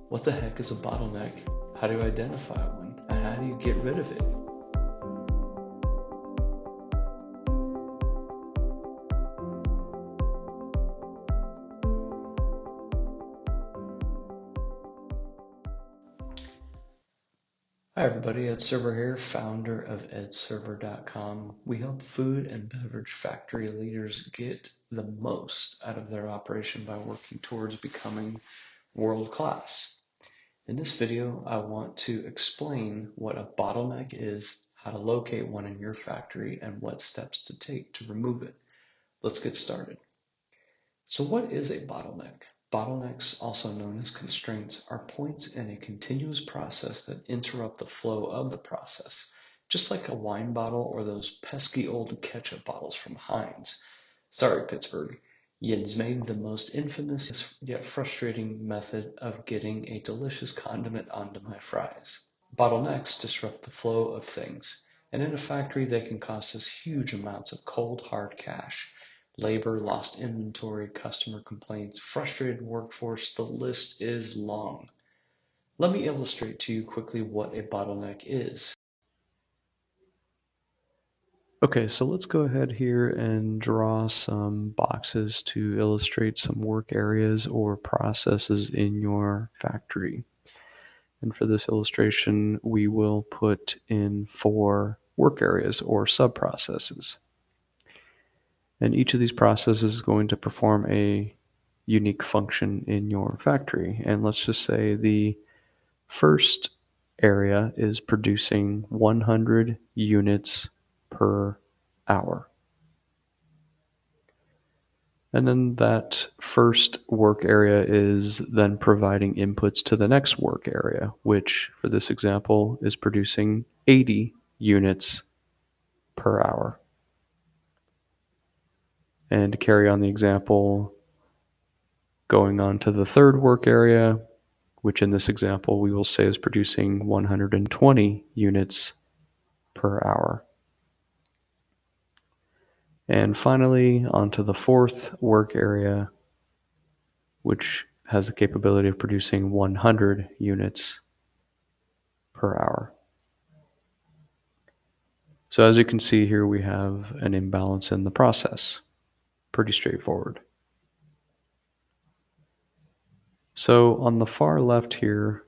What the heck is a bottleneck? How do you identify one? And how do you get rid of it? Hi everybody, Ed Server here, founder of edserver.com. We help food and beverage factory leaders get the most out of their operation by working towards becoming world class. In this video, I want to explain what a bottleneck is, how to locate one in your factory, and what steps to take to remove it. Let's get started. So what is a bottleneck? Bottlenecks, also known as constraints, are points in a continuous process that interrupt the flow of the process, just like a wine bottle or those pesky old ketchup bottles from Heinz. Sorry, Pittsburgh. Yin's made the most infamous yet frustrating method of getting a delicious condiment onto my fries. Bottlenecks disrupt the flow of things, and in a factory they can cost us huge amounts of cold, hard cash. Labor, lost inventory, customer complaints, frustrated workforce, the list is long. Let me illustrate to you quickly what a bottleneck is. Okay, so let's go ahead here and draw some boxes to illustrate some work areas or processes in your factory. And for this illustration, we will put in 4 work areas or sub-processes. And each of these processes is going to perform a unique function in your factory. And let's just say the first area is producing 100 units per hour. And then that first work area is then providing inputs to the next work area, which for this example is producing 80 units per hour. And to carry on the example, going on to the third work area, which in this example we will say is producing 120 units per hour. And finally, onto the fourth work area, which has the capability of producing 100 units per hour. So as you can see here, we have an imbalance in the process. Pretty straightforward. So on the far left here,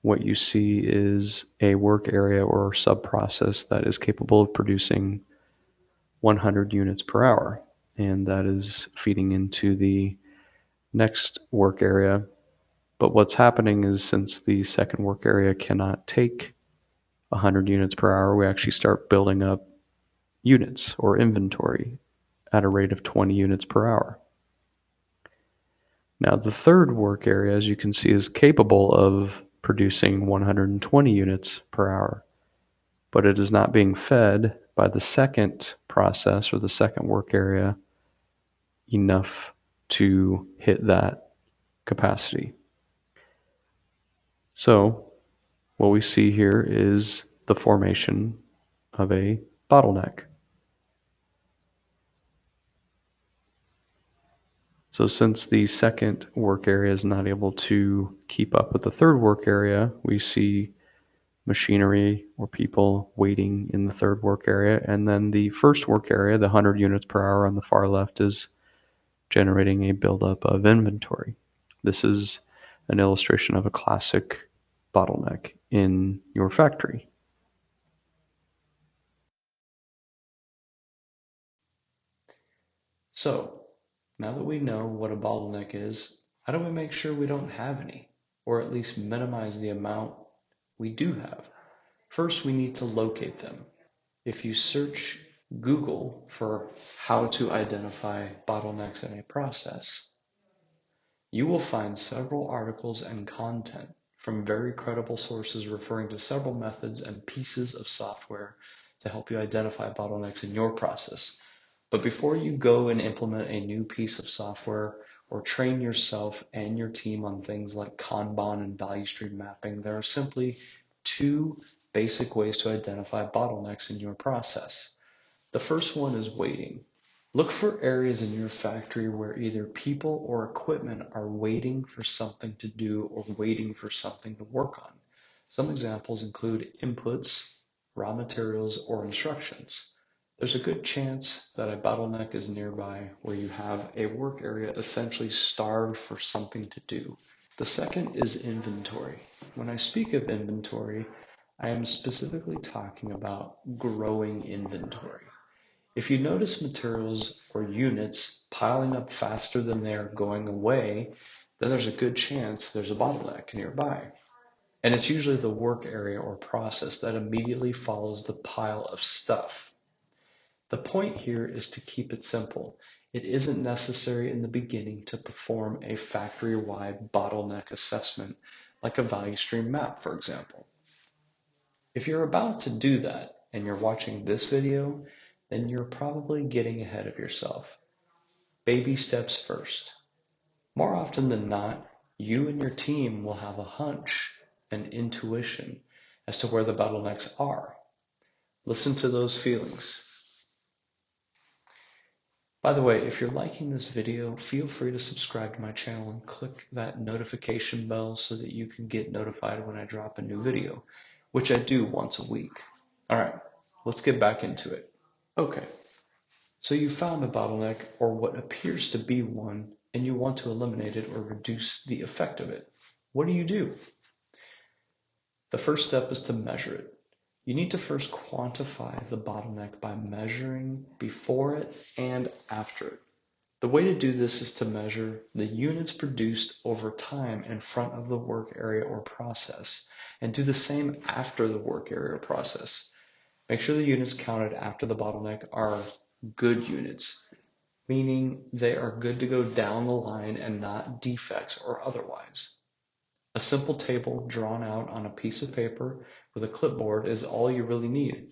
what you see is a work area or sub-process that is capable of producing 100 units per hour. And that is feeding into the next work area. But what's happening is since the second work area cannot take 100 units per hour, we actually start building up units or inventory at a rate of 20 units per hour. Now, the third work area, as you can see, is capable of producing 120 units per hour, but it is not being fed by the second process or the second work area enough to hit that capacity. So what we see here is the formation of a bottleneck. So since the second work area is not able to keep up with the third work area, we see machinery or people waiting in the third work area. And then the first work area, the 100 units per hour on the far left, is generating a buildup of inventory. This is an illustration of a classic bottleneck in your factory. So now that we know what a bottleneck is, how do we make sure we don't have any, or at least minimize the amount we do have? First, we need to locate them. If you search Google for how to identify bottlenecks in a process, you will find several articles and content from very credible sources referring to several methods and pieces of software to help you identify bottlenecks in your process. But before you go and implement a new piece of software or train yourself and your team on things like Kanban and value stream mapping, there are simply 2 basic ways to identify bottlenecks in your process. The first one is waiting. Look for areas in your factory where either people or equipment are waiting for something to do or waiting for something to work on. Some examples include inputs, raw materials, or instructions. There's a good chance that a bottleneck is nearby where you have a work area essentially starved for something to do. The second is inventory. When I speak of inventory, I am specifically talking about growing inventory. If you notice materials or units piling up faster than they are going away, then there's a good chance there's a bottleneck nearby. And it's usually the work area or process that immediately follows the pile of stuff. The point here is to keep it simple. It isn't necessary in the beginning to perform a factory-wide bottleneck assessment, like a value stream map, for example. If you're about to do that and you're watching this video, then you're probably getting ahead of yourself. Baby steps first. More often than not, you and your team will have a hunch, an intuition as to where the bottlenecks are. Listen to those feelings. By the way, if you're liking this video, feel free to subscribe to my channel and click that notification bell so that you can get notified when I drop a new video, which I do once a week. All right, let's get back into it. Okay, so you found a bottleneck or what appears to be one, and you want to eliminate it or reduce the effect of it. What do? The first step is to measure it. You need to first quantify the bottleneck by measuring before it and after it. The way to do this is to measure the units produced over time in front of the work area or process, and do the same after the work area or process. Make sure the units counted after the bottleneck are good units, meaning they are good to go down the line and not defects or otherwise. A simple table drawn out on a piece of paper with a clipboard is all you really need.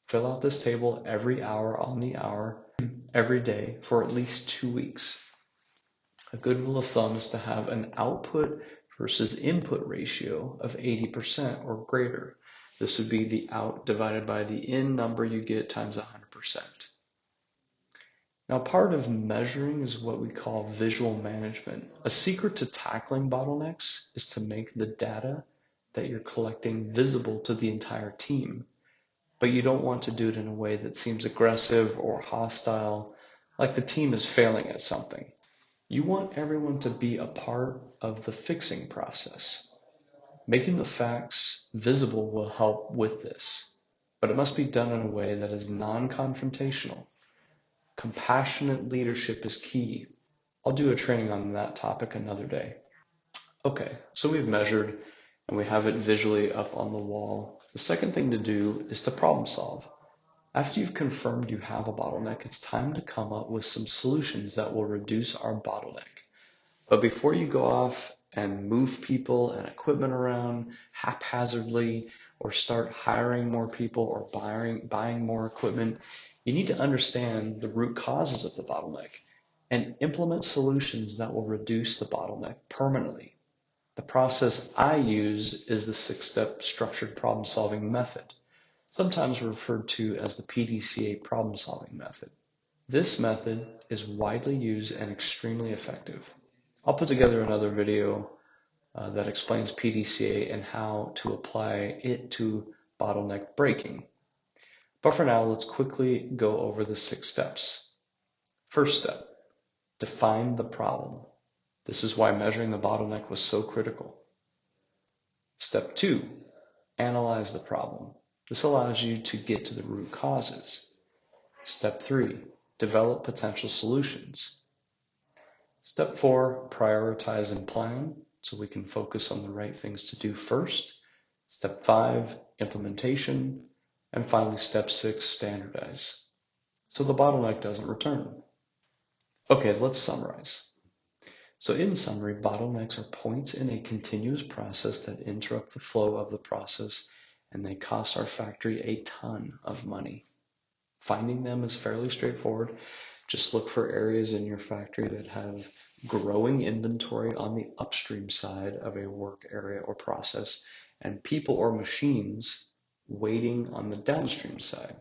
Fill out this table every hour on the hour, every day for at least 2 weeks. A good rule of thumb is to have an output versus input ratio of 80% or greater. This would be the out divided by the in number you get times 100%. Now, part of measuring is what we call visual management. A secret to tackling bottlenecks is to make the data that you're collecting visible to the entire team. But you don't want to do it in a way that seems aggressive or hostile, like the team is failing at something. You want everyone to be a part of the fixing process. Making the facts visible will help with this, but it must be done in a way that is non-confrontational. Compassionate leadership is key. I'll do a training on that topic another day. Okay, so we've measured and we have it visually up on the wall. The second thing to do is to problem solve. After you've confirmed you have a bottleneck, it's time to come up with some solutions that will reduce our bottleneck. But before you go off and move people and equipment around haphazardly or start hiring more people or buying more equipment, you need to understand the root causes of the bottleneck and implement solutions that will reduce the bottleneck permanently. The process I use is the 6-step structured problem solving method, sometimes referred to as the PDCA problem solving method. This method is widely used and extremely effective. I'll put together another video that explains PDCA and how to apply it to bottleneck breaking. But for now, let's quickly go over the 6 steps. First step, define the problem. This is why measuring the bottleneck was so critical. Step 2, analyze the problem. This allows you to get to the root causes. Step 3, develop potential solutions. Step 4, prioritize and plan so we can focus on the right things to do first. Step 5, implementation. And finally, step 6, standardize. So the bottleneck doesn't return. Okay, let's summarize. So in summary, bottlenecks are points in a continuous process that interrupt the flow of the process, and they cost our factory a ton of money. Finding them is fairly straightforward. Just look for areas in your factory that have growing inventory on the upstream side of a work area or process, and people or machines waiting on the downstream side.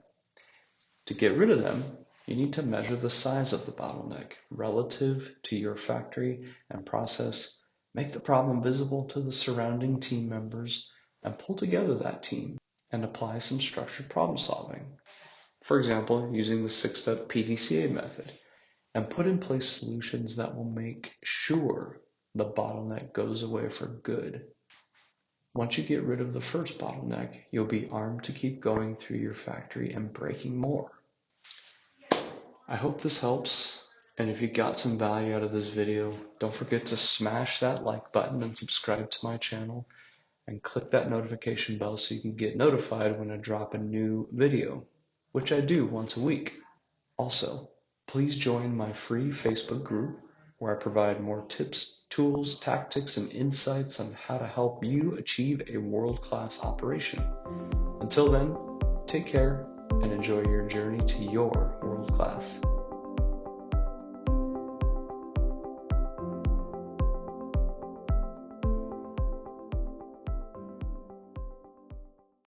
To get rid of them, You need to measure the size of the bottleneck relative to your factory and process, make the problem visible to the surrounding team members, and pull together that team and apply some structured problem solving. For example, using the 6-step PDCA method, and put in place solutions that will make sure the bottleneck goes away for good. Once you get rid of the first bottleneck, you'll be armed to keep going through your factory and breaking more. I hope this helps, and if you got some value out of this video, don't forget to smash that like button and subscribe to my channel, and click that notification bell so you can get notified when I drop a new video, which I do once a week. Also, please join my free Facebook group where I provide more tips, tools, tactics, and insights on how to help you achieve a world-class operation. Until then, take care and enjoy your journey to your world class.